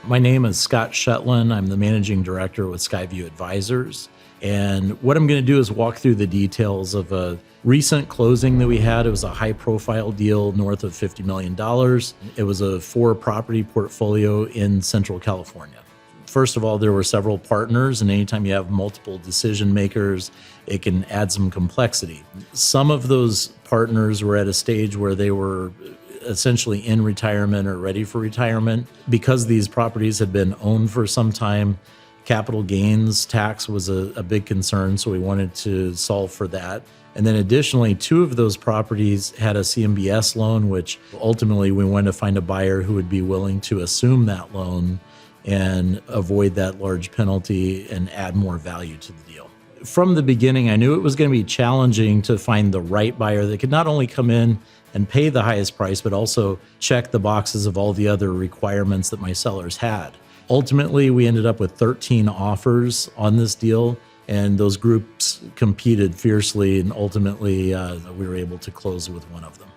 My name is Scott Schoettlin. I'm the managing director with SkyView Advisors. And what I'm going to do is walk through the details of a recent closing that we had. It was a high-profile deal north of $50 million. It was a 4-property portfolio in Central California. First of all, there were several partners, and anytime you have multiple decision makers, it can add some complexity. Some of those partners were at a stage where they were essentially in retirement or ready for retirement. Because these properties had been owned for some time, capital gains tax was a big concern, so we wanted to solve for that. And then additionally, 2 of those properties had a CMBS loan, which ultimately we wanted to find a buyer who would be willing to assume that loan and avoid that large penalty and add more value to the deal. From the beginning, I knew it was going to be challenging to find the right buyer that could not only come in and pay the highest price, but also check the boxes of all the other requirements that my sellers had. Ultimately, we ended up with 13 offers on this deal, and those groups competed fiercely, and ultimately we were able to close with one of them.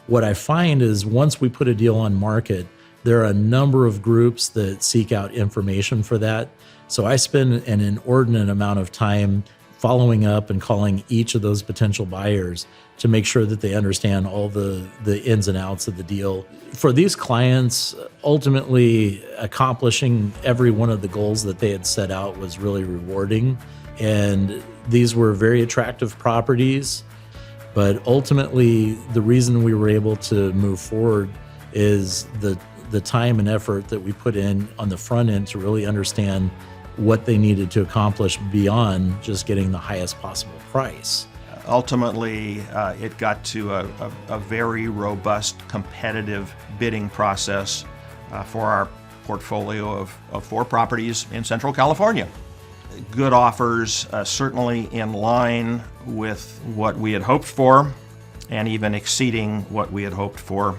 What I find is once we put a deal on market, there are a number of groups that seek out information for that. So I spend an inordinate amount of time following up and calling each of those potential buyers to make sure that they understand all the ins and outs of the deal. For these clients, ultimately accomplishing every one of the goals that they had set out was really rewarding. And these were very attractive properties. But ultimately, the reason we were able to move forward is the time and effort that we put in on the front end to really understand what they needed to accomplish beyond just getting the highest possible price. Ultimately, it got to a very robust, competitive bidding process for our portfolio of 4 properties in Central California. Good offers, certainly in line with what we had hoped for, and even exceeding what we had hoped for.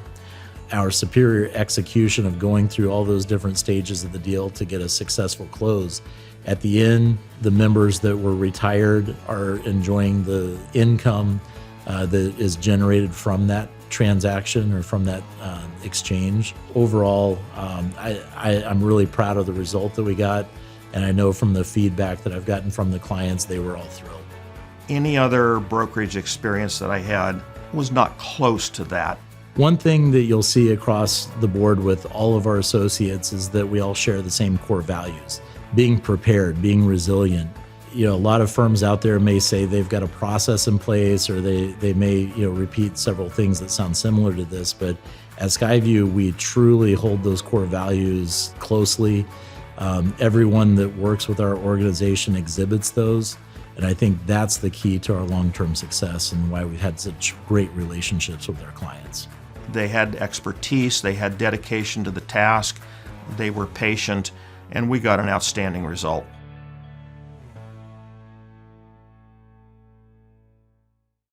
Our superior execution of going through all those different stages of the deal to get a successful close. At the end, the members that were retired are enjoying the income that is generated from that transaction or from that exchange. Overall, I'm really proud of the result that we got, and I know from the feedback that I've gotten from the clients, they were all thrilled. Any other brokerage experience that I had was not close to that. One thing that you'll see across the board with all of our associates is that we all share the same core values. Being prepared, being resilient. A lot of firms out there may say they've got a process in place, or they may repeat several things that sound similar to this, but at SkyView, we truly hold those core values closely. Everyone that works with our organization exhibits those, and I think that's the key to our long-term success and why we've had such great relationships with our clients. They had expertise, they had dedication to the task, they were patient, and we got an outstanding result.